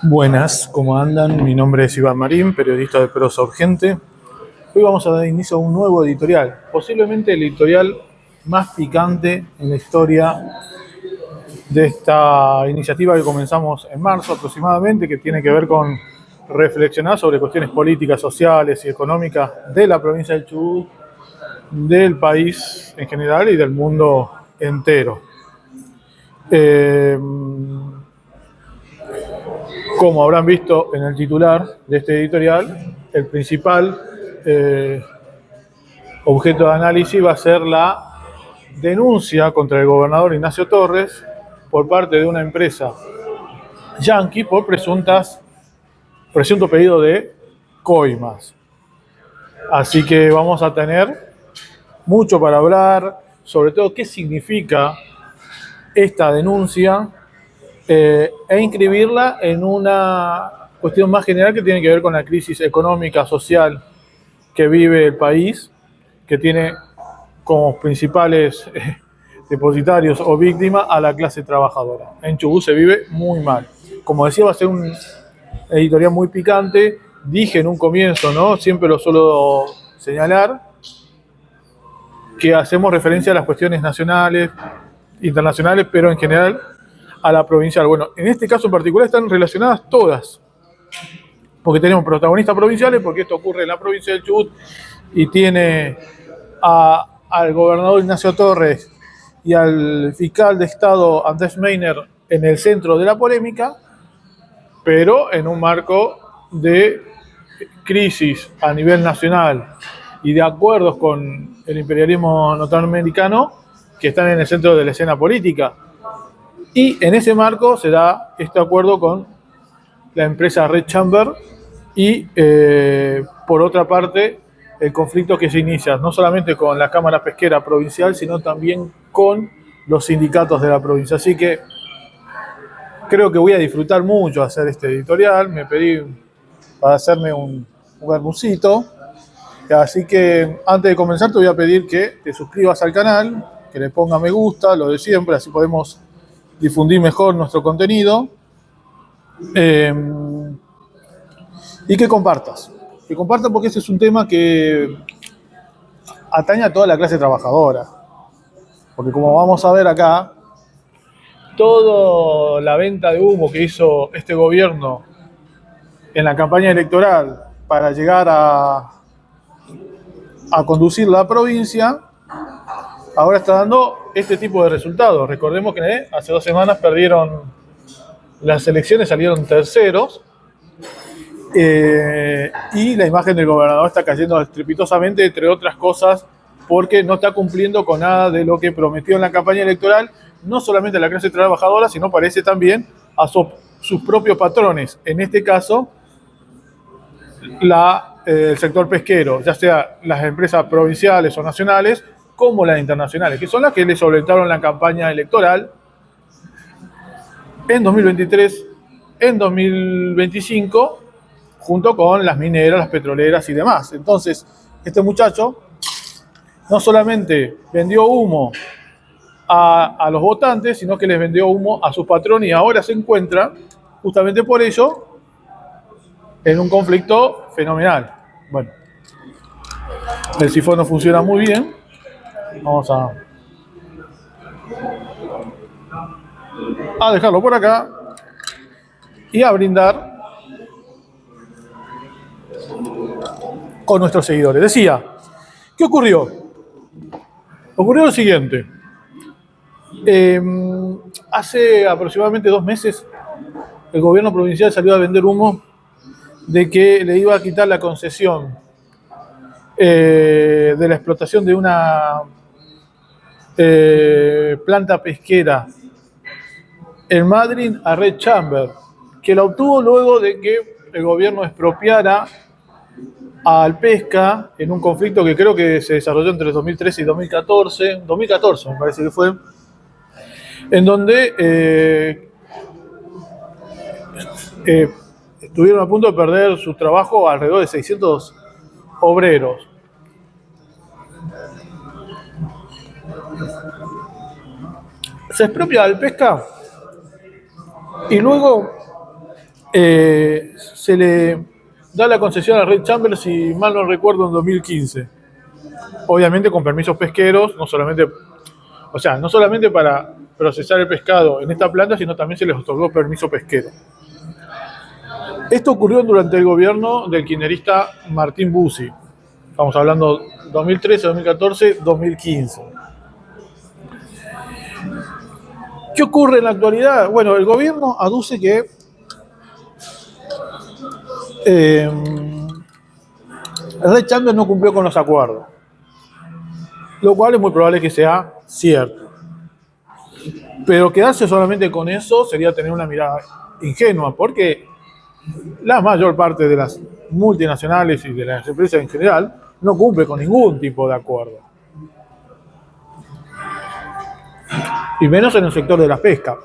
Buenas, ¿cómo andan? Mi nombre es Iván Marín, periodista de Prosa Urgente. Hoy vamos a dar inicio a un nuevo editorial, posiblemente el editorial más picante en la historia de esta iniciativa que comenzamos en marzo aproximadamente, que tiene que ver con reflexionar sobre cuestiones políticas, sociales y económicas de la provincia del Chubut, del país en general y del mundo entero. Como habrán visto en el titular de este editorial, el principal objeto de análisis va a ser la denuncia contra el gobernador Ignacio Torres por parte de una empresa yanqui por presunto pedido de coimas. Así que vamos a tener mucho para hablar, sobre todo qué significa esta denuncia e inscribirla en una cuestión más general que tiene que ver con la crisis económica, social que vive el país, que tiene como principales depositarios o víctimas a la clase trabajadora. En Chubut se vive muy mal. Como decía, va a ser un editorial muy picante. Dije en un comienzo, ¿no? Siempre lo suelo señalar, que hacemos referencia a las cuestiones nacionales, internacionales, pero en general a la provincial. Bueno, en este caso en particular están relacionadas todas, porque tenemos protagonistas provinciales, porque esto ocurre en la provincia del Chubut y tiene al gobernador Ignacio Torres y al fiscal de Estado Andrés Meiner en el centro de la polémica, pero en un marco de crisis a nivel nacional y de acuerdos con el imperialismo norteamericano que están en el centro de la escena política. Y en ese marco se da este acuerdo con la empresa Red Chamber y, por otra parte, el conflicto que se inicia no solamente con la Cámara Pesquera Provincial, sino también con los sindicatos de la provincia. Así que creo que voy a disfrutar mucho hacer este editorial. Me pedí para hacerme un bermucito. Así que antes de comenzar te voy a pedir que te suscribas al canal, que le ponga me gusta, lo de siempre, así podemos difundir mejor nuestro contenido. Y que compartas. Que compartas porque ese es un tema que atañe a toda la clase trabajadora. Porque como vamos a ver acá, toda la venta de humo que hizo este gobierno en la campaña electoral para llegar a conducir la provincia, ahora está dando este tipo de resultados. Recordemos que hace 2 semanas perdieron las elecciones, salieron terceros, y la imagen del gobernador está cayendo estrepitosamente, entre otras cosas, porque no está cumpliendo con nada de lo que prometió en la campaña electoral, no solamente a la clase trabajadora, sino parece también a sus propios patrones, en este caso el sector pesquero, ya sea las empresas provinciales o nacionales, como las internacionales, que son las que le solventaron la campaña electoral en 2023, en 2025, junto con las mineras, las petroleras y demás. Entonces, este muchacho no solamente vendió humo a los votantes, sino que les vendió humo a sus patrones y ahora se encuentra, justamente por ello, en un conflicto fenomenal. Bueno, el sifón no funciona muy bien. Vamos a dejarlo por acá y a brindar con nuestros seguidores. Decía, ¿qué ocurrió? Ocurrió lo siguiente. Hace aproximadamente 2 meses el gobierno provincial salió a vender humo de que le iba a quitar la concesión de la explotación de una planta pesquera en Madrid a Red Chamber, que la obtuvo luego de que el gobierno expropiara al pesca en un conflicto que creo que se desarrolló entre 2013 y 2014 me parece que fue, en donde estuvieron a punto de perder su trabajo alrededor de 600 obreros. Se expropia al pesca Y luego se le da la concesión a Red Chamber, si mal no recuerdo, en 2015. Obviamente con permisos pesqueros, no solamente para procesar el pescado en esta planta, sino también se les otorgó permiso pesquero. Esto ocurrió durante el gobierno del kirchnerista Martín Bussi. Estamos hablando 2013, 2014, 2015. ¿Qué ocurre en la actualidad? Bueno, el gobierno aduce que Red Chamber no cumplió con los acuerdos, lo cual es muy probable que sea cierto. Pero quedarse solamente con eso sería tener una mirada ingenua, porque la mayor parte de las multinacionales y de las empresas en general no cumple con ningún tipo de acuerdo. Y menos en el sector de la pesca.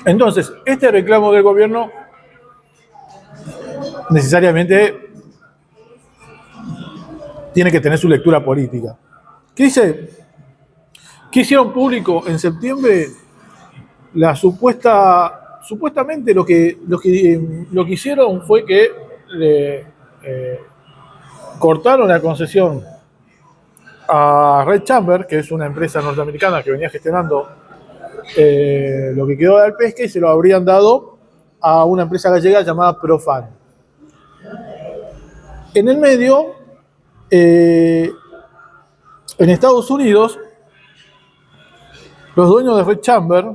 Entonces, este reclamo del gobierno necesariamente tiene que tener su lectura política. ¿Qué dice? ¿Qué hicieron público en septiembre? Supuestamente lo que hicieron fue que cortaron la concesión a Red Chamber, que es una empresa norteamericana que venía gestionando lo que quedó del pesca, y se lo habrían dado a una empresa gallega llamada Profan. En el medio, en Estados Unidos, los dueños de Red Chamber,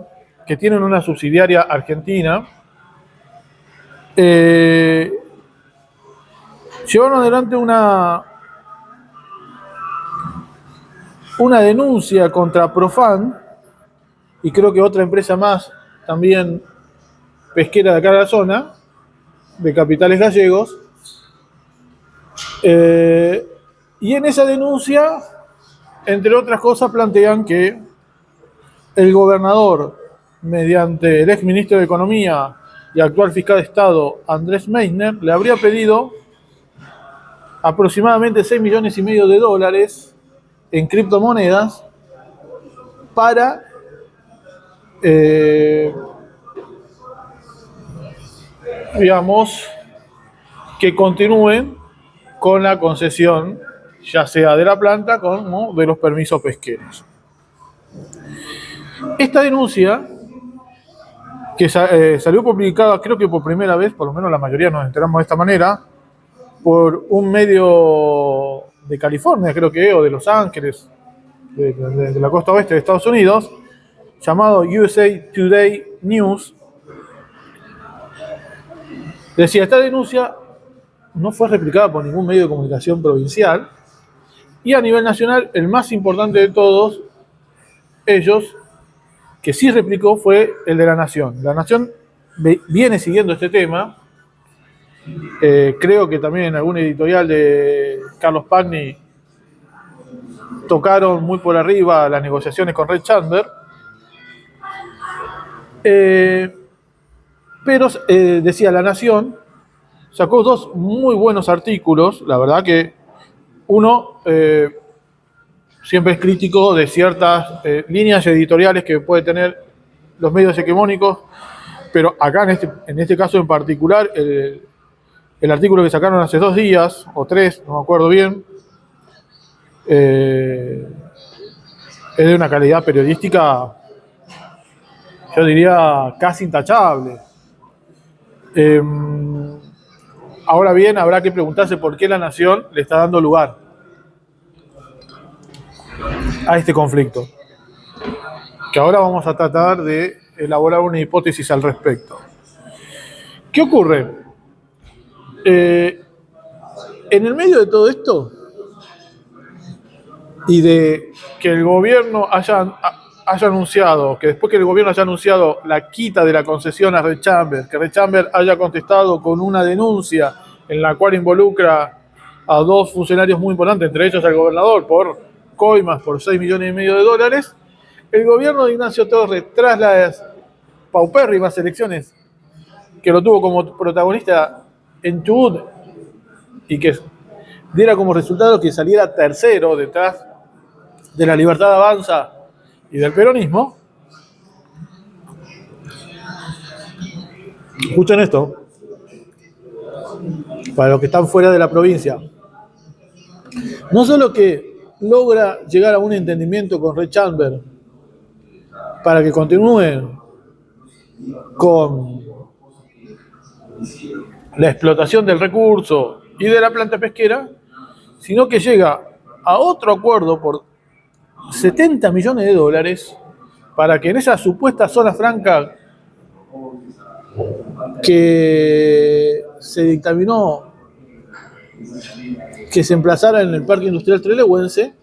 que tienen una subsidiaria argentina, llevaron adelante una denuncia contra Profan, y creo que otra empresa más, también pesquera de acá de la zona, de capitales gallegos. Y en esa denuncia, entre otras cosas, plantean que el gobernador, mediante el exministro de Economía y actual fiscal de Estado, Andrés Meissner, le habría pedido aproximadamente $6,5 millones en criptomonedas para digamos, que continúen con la concesión, ya sea de la planta como de los permisos pesqueros. Esta denuncia, que salió publicada, creo que por primera vez, por lo menos la mayoría nos enteramos de esta manera, por un medio de California, creo que, o de Los Ángeles, de la costa oeste de Estados Unidos, llamado USA Today News, decía: esta denuncia no fue replicada por ningún medio de comunicación provincial, y a nivel nacional, el más importante de todos ellos, que sí replicó, fue el de La Nación. La Nación viene siguiendo este tema. Creo que también en algún editorial de Carlos Pagni tocaron muy por arriba las negociaciones con Red Chamber. Pero decía, La Nación sacó dos muy buenos artículos. La verdad que uno siempre es crítico de ciertas líneas editoriales que puede tener los medios hegemónicos, pero acá en este caso en particular, el artículo que sacaron hace 2 días o 3, no me acuerdo bien, es de una calidad periodística, yo diría, casi intachable. Ahora bien, habrá que preguntarse por qué La Nación le está dando lugar a este conflicto, que ahora vamos a tratar de elaborar una hipótesis al respecto. ¿Qué ocurre? En el medio de todo esto, y de que el gobierno haya anunciado, que después que el gobierno haya anunciado la quita de la concesión a Red Chamber, que Red Chamber haya contestado con una denuncia en la cual involucra a 2 funcionarios muy importantes, entre ellos al gobernador, por coimas por $6,5 millones, el gobierno de Ignacio Torres, tras las paupérrimas elecciones que lo tuvo como protagonista en Chubut, y que diera como resultado que saliera tercero detrás de la Libertad Avanza y del peronismo, escuchen esto, para los que están fuera de la provincia, no solo que logra llegar a un entendimiento con Ray Chamber para que continúen con la explotación del recurso y de la planta pesquera, sino que llega a otro acuerdo por 70 millones de dólares para que en esa supuesta zona franca que se dictaminó que se emplazara en el Parque Industrial Trelewense,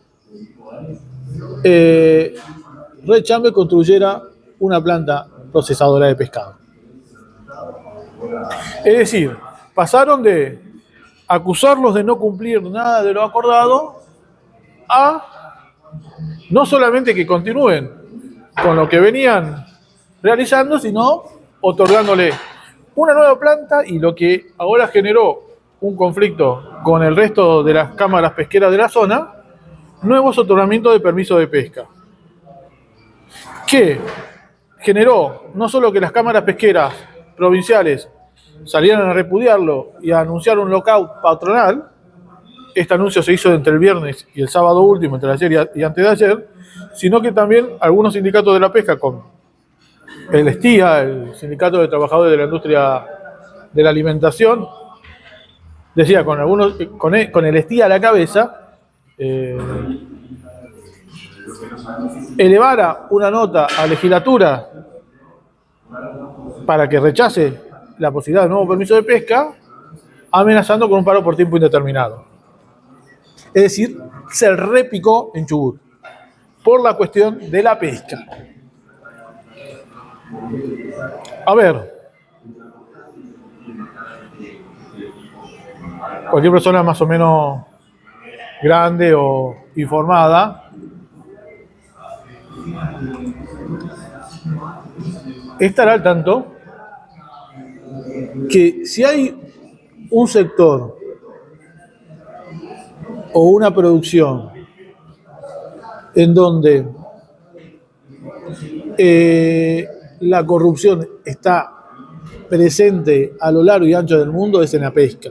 Red Chamber construyera una planta procesadora de pescado. Es decir, pasaron de acusarlos de no cumplir nada de lo acordado a no solamente que continúen con lo que venían realizando, sino otorgándole una nueva planta, y lo que ahora generó un conflicto con el resto de las cámaras pesqueras de la zona, nuevos otorgamientos de permiso de pesca, que generó no solo que las cámaras pesqueras provinciales salieran a repudiarlo y a anunciar un lockout patronal. Este anuncio se hizo entre el viernes y el sábado último, entre ayer y antes de ayer, sino que también algunos sindicatos de la pesca, con el STIA, el Sindicato de Trabajadores de la Industria de la Alimentación, decía, con el STIA a la cabeza, elevara una nota a la legislatura para que rechace la posibilidad de nuevo permiso de pesca, amenazando con un paro por tiempo indeterminado. Es decir, se repicó en Chubut por la cuestión de la pesca. A ver, cualquier persona más o menos grande o informada estará al tanto que si hay un sector o una producción en donde la corrupción está presente a lo largo y ancho del mundo, es en la pesca.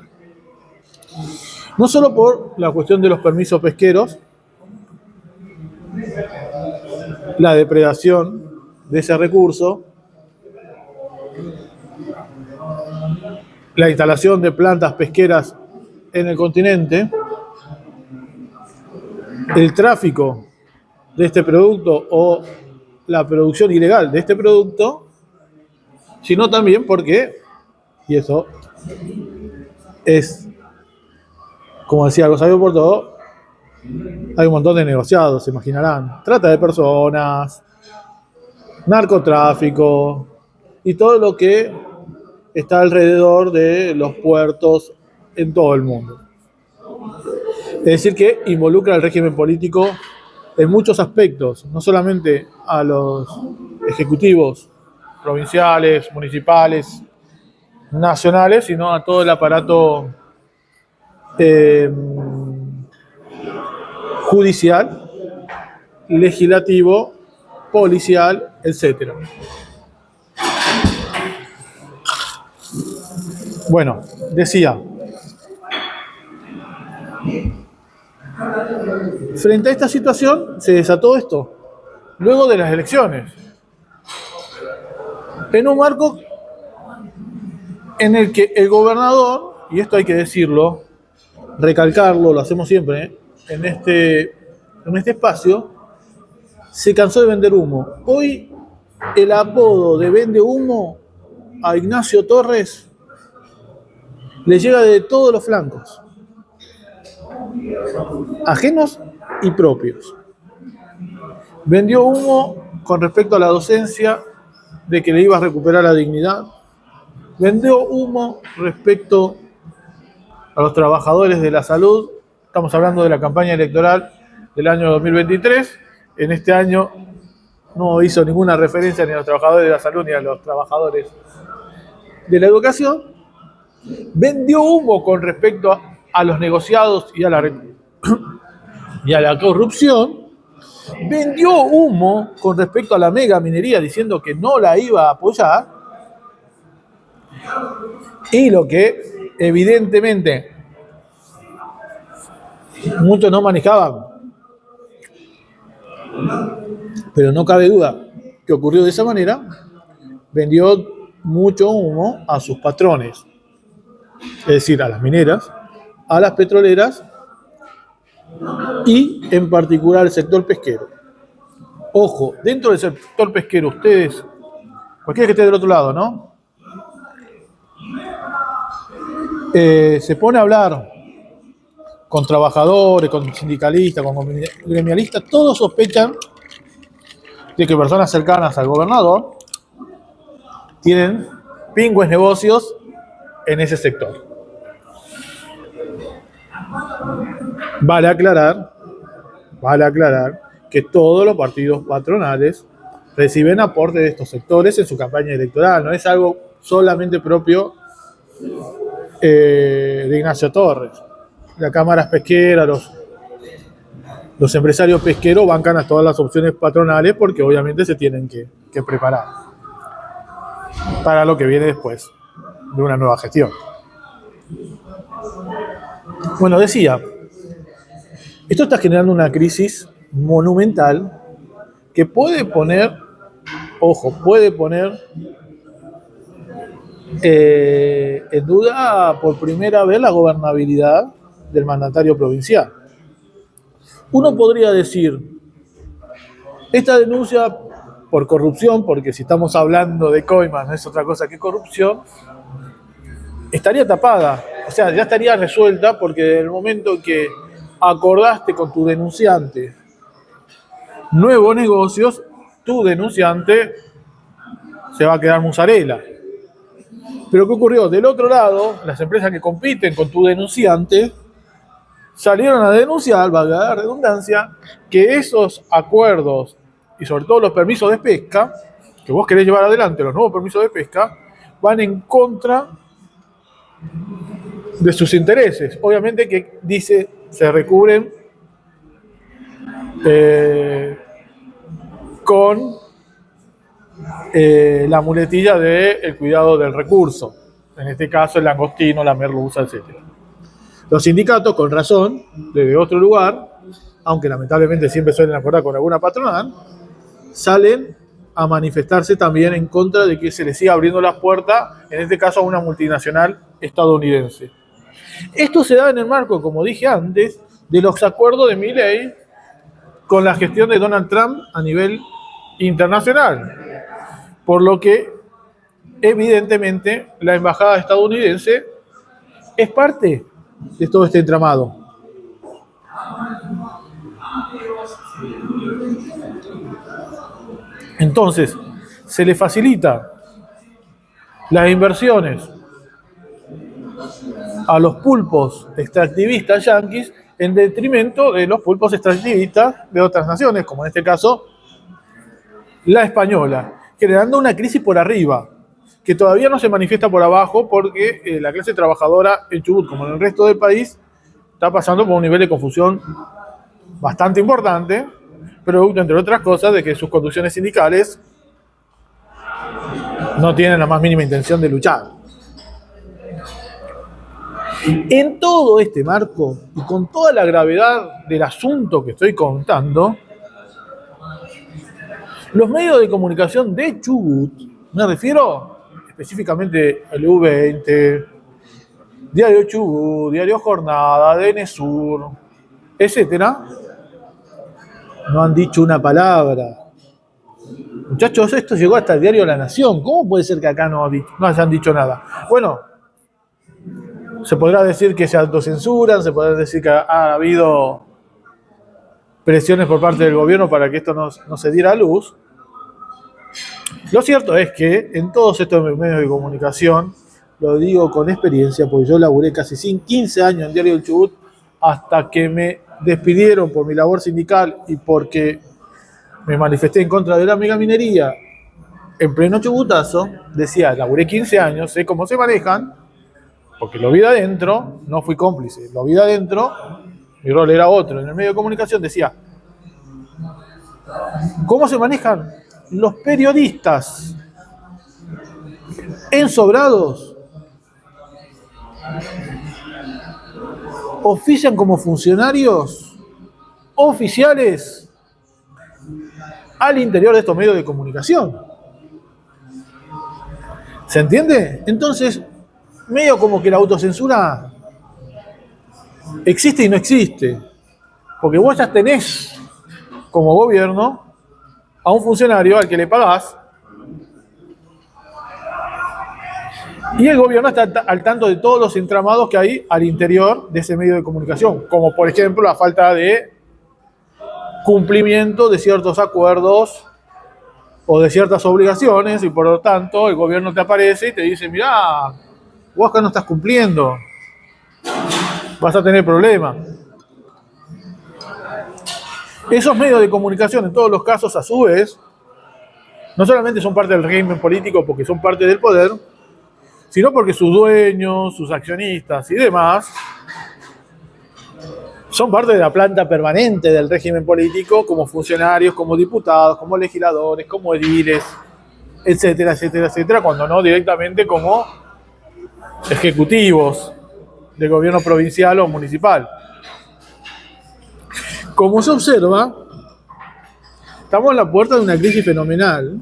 No solo por la cuestión de los permisos pesqueros, la depredación de ese recurso, la instalación de plantas pesqueras en el continente, el tráfico de este producto o la producción ilegal de este producto, sino también porque, y eso es, como decía Rosario Porto, hay un montón de negociados, se imaginarán, trata de personas, narcotráfico y todo lo que está alrededor de los puertos en todo el mundo. Es decir, que involucra al régimen político en muchos aspectos, no solamente a los ejecutivos provinciales, municipales, nacionales, sino a todo el aparato judicial, legislativo, policial, etc. Bueno, decía, frente a esta situación se desató esto, luego de las elecciones, en un marco en el que el gobernador, y esto hay que decirlo, recalcarlo, lo hacemos siempre, en este espacio, se cansó de vender humo. Hoy el apodo de vende humo a Ignacio Torres le llega de todos los flancos, ajenos y propios. Vendió humo con respecto a la docencia, de que le iba a recuperar la dignidad. Vendió humo respecto a los trabajadores de la salud. Estamos hablando de la campaña electoral del año 2023. En este año no hizo ninguna referencia ni a los trabajadores de la salud ni a los trabajadores de la educación. Vendió humo con respecto a los negociados y a la corrupción. vendió humo con respecto a la mega minería diciendo que no la iba a apoyar, y lo que evidentemente muchos no manejaban, pero no cabe duda que ocurrió de esa manera, vendió mucho humo a sus patrones, es decir, a las mineras, a las petroleras y en particular al sector pesquero. Ojo, dentro del sector pesquero, ustedes, cualquiera que esté del otro lado, ¿no? Se pone a hablar con trabajadores, con sindicalistas, con gremialistas, todos sospechan de que personas cercanas al gobernador tienen pingües negocios en ese sector. Vale aclarar que todos los partidos patronales reciben aporte de estos sectores en su campaña electoral. No es algo solamente propio de Ignacio Torres. Las cámaras pesqueras, los empresarios pesqueros bancan a todas las opciones patronales porque obviamente se tienen que preparar para lo que viene después de una nueva gestión. Bueno, decía, esto está generando una crisis monumental que puede poner en duda por primera vez la gobernabilidad del mandatario provincial. Uno podría decir, esta denuncia por corrupción, porque si estamos hablando de coimas no es otra cosa que corrupción, estaría tapada, o sea, ya estaría resuelta porque en el momento que acordaste con tu denunciante nuevos negocios, tu denunciante se va a quedar musarela. Pero ¿qué ocurrió? Del otro lado, las empresas que compiten con tu denunciante salieron a denunciar, valga la redundancia, que esos acuerdos y sobre todo los permisos de pesca, que vos querés llevar adelante, los nuevos permisos de pesca, van en contra de sus intereses. Obviamente que dice, se recubren con la muletilla del cuidado del recurso, en este caso el langostino, la merluza, etc. Los sindicatos, con razón, desde otro lugar, aunque lamentablemente siempre suelen acordar con alguna patronal, salen a manifestarse también en contra de que se les siga abriendo las puertas, en este caso a una multinacional estadounidense. Esto se da en el marco, como dije antes, de los acuerdos de Milei con la gestión de Donald Trump a nivel internacional. Por lo que, evidentemente, la embajada estadounidense es parte de todo este entramado. Entonces, se le facilita las inversiones a los pulpos extractivistas yanquis en detrimento de los pulpos extractivistas de otras naciones, como en este caso la española, generando una crisis por arriba, que todavía no se manifiesta por abajo porque la clase trabajadora en Chubut, como en el resto del país, está pasando por un nivel de confusión bastante importante, producto, entre otras cosas, de que sus conducciones sindicales no tienen la más mínima intención de luchar. En todo este marco, y con toda la gravedad del asunto que estoy contando, los medios de comunicación de Chubut, me refiero específicamente al U20, Diario Chubut, Diario Jornada, DNSur, etcétera, no han dicho una palabra. Muchachos, esto llegó hasta el diario La Nación. ¿Cómo puede ser que acá no hayan dicho nada? Bueno, se podrá decir que se autocensuran, se podrá decir que ha habido presiones por parte del gobierno para que esto no se diera a luz. Lo cierto es que en todos estos medios de comunicación, lo digo con experiencia, porque yo laburé casi 15 años en Diario del Chubut, hasta que me despidieron por mi labor sindical y porque me manifesté en contra de la megaminería en pleno chubutazo. Decía, laburé 15 años, sé cómo se manejan, porque lo vi de adentro, no fui cómplice, lo vi de adentro, mi rol era otro. En el medio de comunicación decía, ¿Cómo se manejan los periodistas? Ensobrados, ofician como funcionarios oficiales al interior de estos medios de comunicación. ¿Se entiende? Entonces, medio como que la autocensura existe y no existe. Porque vos ya tenés como gobierno a un funcionario al que le pagás y el gobierno está al tanto de todos los entramados que hay al interior de ese medio de comunicación, como por ejemplo la falta de cumplimiento de ciertos acuerdos o de ciertas obligaciones, y por lo tanto el gobierno te aparece y te dice, mirá, vos acá no estás cumpliendo, vas a tener problemas. Esos medios de comunicación, en todos los casos, a su vez, no solamente son parte del régimen político porque son parte del poder, sino porque sus dueños, sus accionistas y demás son parte de la planta permanente del régimen político, como funcionarios, como diputados, como legisladores, como ediles, etcétera, etcétera, etcétera, cuando no directamente como ejecutivos del gobierno provincial o municipal. Como se observa, estamos en la puerta de una crisis fenomenal,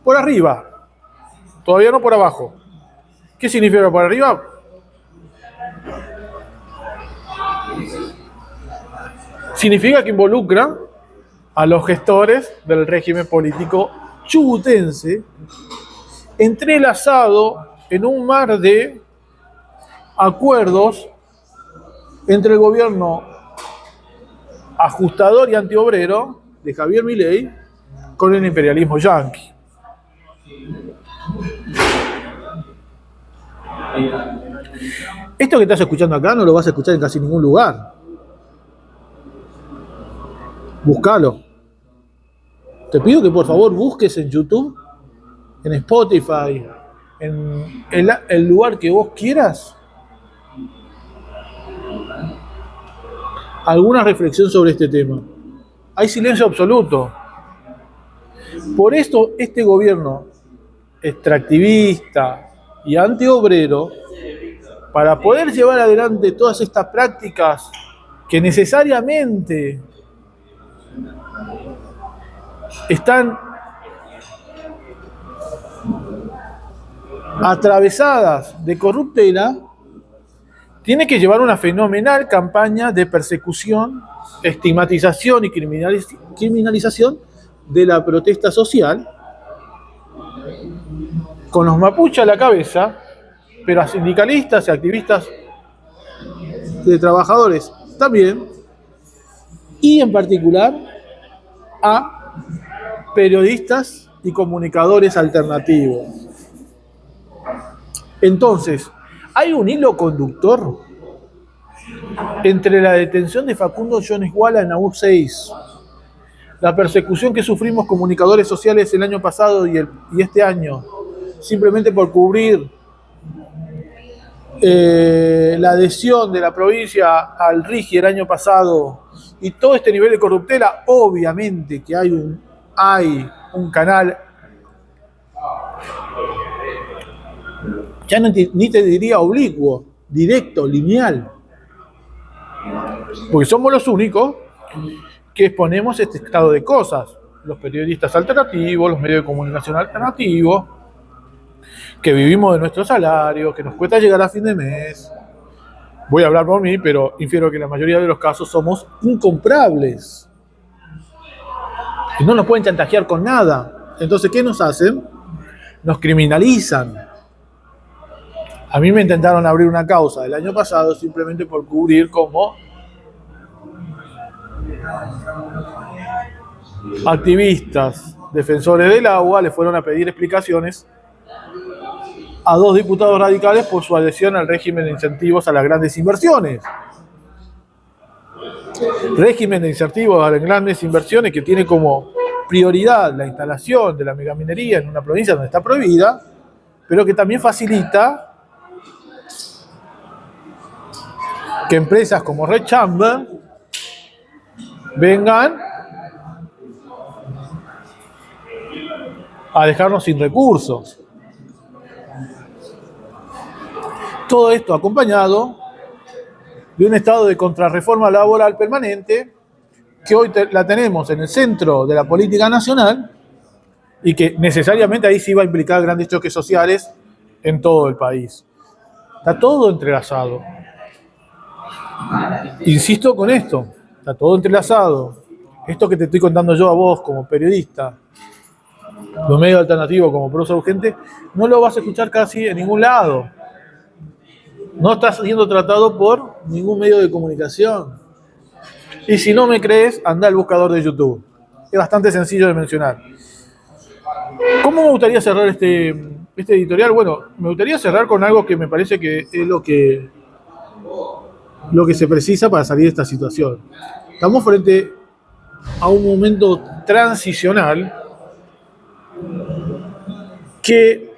por arriba, todavía no por abajo. ¿Qué significa por arriba? Significa que involucra a los gestores del régimen político chubutense, entrelazado en un mar de acuerdos entre el gobierno ajustador y antiobrero de Javier Milei con el imperialismo yanqui. Esto que estás escuchando acá no lo vas a escuchar en casi ningún lugar. Búscalo. Te pido que por favor busques en YouTube, en Spotify, en el lugar que vos quieras, alguna reflexión sobre este tema. Hay silencio absoluto. Por esto, este gobierno extractivista y antiobrero, para poder llevar adelante todas estas prácticas que necesariamente están atravesadas de corruptela, tiene que llevar una fenomenal campaña de persecución, estigmatización y criminalización de la protesta social, con los mapuches a la cabeza, pero a sindicalistas y activistas de trabajadores también, y en particular a periodistas y comunicadores alternativos. Entonces, hay un hilo conductor entre la detención de Facundo Jones Walla en AUR 6, la persecución que sufrimos comunicadores sociales el año pasado y este año, simplemente por cubrir la adhesión de la provincia al RIGI el año pasado, y todo este nivel de corruptela. Obviamente que hay un canal, ya no ni te diría oblicuo, directo, lineal, porque somos los únicos que exponemos este estado de cosas, los periodistas alternativos, los medios de comunicación alternativos, que vivimos de nuestro salario, que nos cuesta llegar a fin de mes. Voy a hablar por mí, pero infiero que en la mayoría de los casos somos incomprables. Y no nos pueden chantajear con nada. Entonces, ¿qué nos hacen? Nos criminalizan. A mí me intentaron abrir una causa el año pasado simplemente por cubrir como activistas, defensores del agua, le fueron a pedir explicaciones a 2 diputados radicales por su adhesión al régimen de incentivos a las grandes inversiones. Régimen de incentivos a las grandes inversiones que tiene como prioridad la instalación de la megaminería en una provincia donde está prohibida, pero que también facilita que empresas como Red Chamber vengan a dejarnos sin recursos. Todo esto acompañado de un estado de contrarreforma laboral permanente que hoy la tenemos en el centro de la política nacional y que necesariamente ahí sí va a implicar grandes choques sociales en todo el país. Está todo entrelazado. Insisto con esto, está todo entrelazado. Esto que te estoy contando yo a vos como periodista, los medios alternativos como Prosa Urgente, no lo vas a escuchar casi en ningún lado. No está siendo tratado por ningún medio de comunicación. Y si no me crees, anda al buscador de YouTube. Es bastante sencillo de mencionar. ¿Cómo me gustaría cerrar este editorial? Bueno, me gustaría cerrar con algo que me parece que es lo que se precisa para salir de esta situación. Estamos frente a un momento transicional que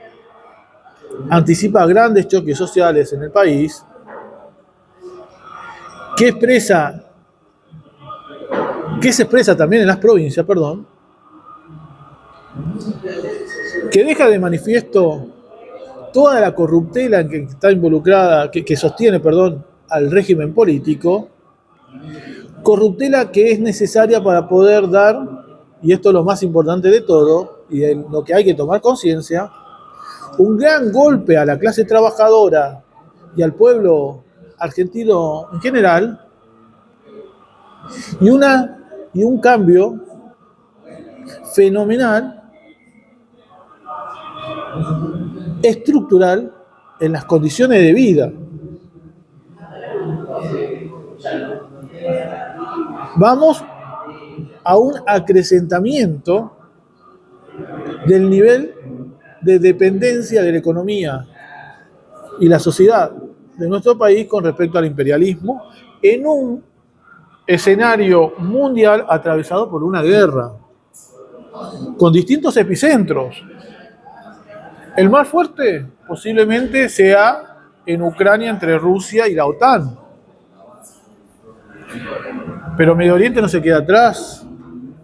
anticipa grandes choques sociales en el país, que se expresa también en las provincias, que deja de manifiesto toda la corruptela en que está involucrada, que sostiene, al régimen político, corruptela que es necesaria para poder dar, y esto es lo más importante de todo, y de lo que hay que tomar conciencia, un gran golpe a la clase trabajadora y al pueblo argentino en general, y un cambio fenomenal, estructural, en las condiciones de vida. Vamos a un acrecentamiento del nivel de dependencia de la economía y la sociedad de nuestro país con respecto al imperialismo en un escenario mundial atravesado por una guerra, con distintos epicentros. El más fuerte posiblemente sea en Ucrania entre Rusia y la OTAN. Pero Medio Oriente no se queda atrás.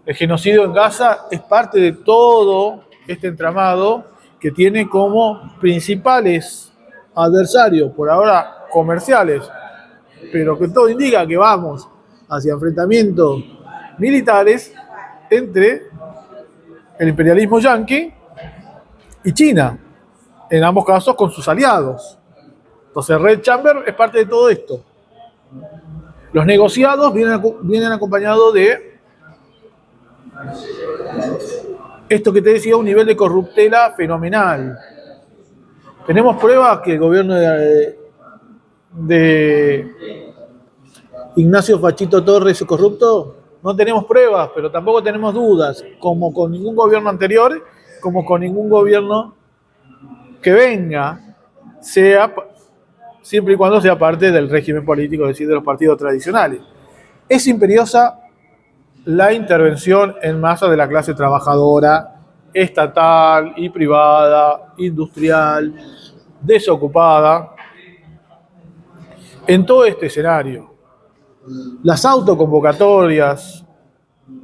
El genocidio en Gaza es parte de todo este entramado que tiene como principales adversarios, por ahora comerciales, pero que todo indica que vamos hacia enfrentamientos militares entre el imperialismo yanqui y China, en ambos casos con sus aliados. Entonces Red Chamber es parte de todo esto. Los negociados vienen acompañados de esto que te decía, un nivel de corruptela fenomenal. Tenemos pruebas que el gobierno de Ignacio Fachito Torres es corrupto. No tenemos pruebas, pero tampoco tenemos dudas, como con ningún gobierno anterior, como con ningún gobierno que venga, siempre y cuando sea parte del régimen político, es decir, de los partidos tradicionales. Es imperiosa la intervención en masa de la clase trabajadora, estatal y privada, industrial, desocupada, en todo este escenario. Las autoconvocatorias,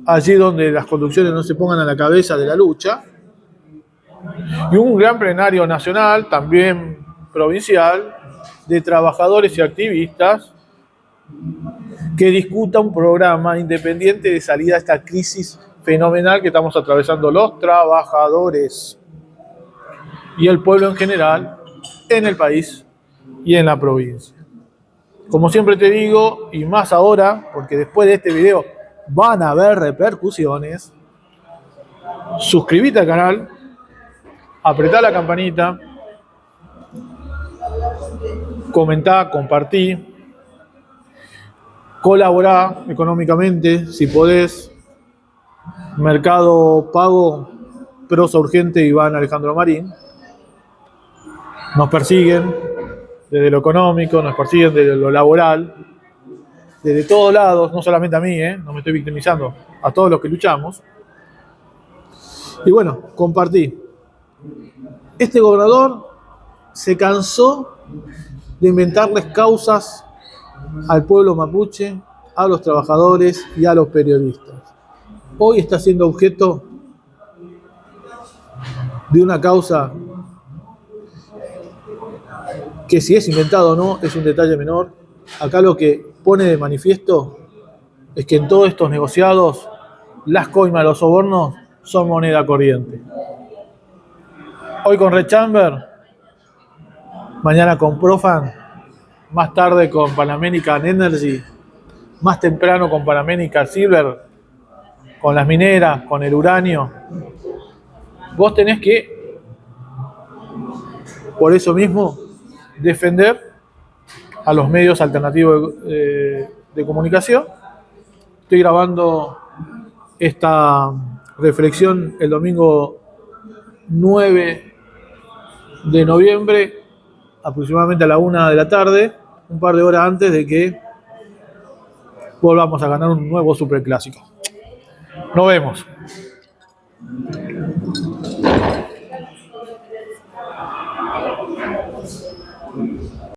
allí donde las conducciones no se pongan a la cabeza de la lucha, y un gran plenario nacional, también provincial, de trabajadores y activistas que discuta un programa independiente de salida a esta crisis fenomenal que estamos atravesando los trabajadores y el pueblo en general en el país y en la provincia. Como siempre te digo, y más ahora, porque después de este video van a haber repercusiones, suscríbete al canal, apretá la campanita, comentá, compartí, colaborá económicamente si podés. Mercado Pago, Prosa Urgente, Iván Alejandro Marín. Nos persiguen desde lo económico, nos persiguen desde lo laboral, desde todos lados, no solamente a mí, no me estoy victimizando, a todos los que luchamos. Y bueno, compartí. Este gobernador se cansó de inventarles causas al pueblo mapuche, a los trabajadores y a los periodistas. Hoy está siendo objeto de una causa que si es inventado o no es un detalle menor. Acá lo que pone de manifiesto es que en todos estos negociados las coimas, los sobornos son moneda corriente. Hoy con Red Chamber, mañana con Profan, más tarde con Pan American Energy, más temprano con Pan American Silver, con las mineras, con el uranio. Vos tenés que, por eso mismo, defender a los medios alternativos de comunicación. Estoy grabando esta reflexión el domingo 9 de noviembre, aproximadamente a la 1 de la tarde, un par de horas antes de que volvamos a ganar un nuevo superclásico. Nos vemos.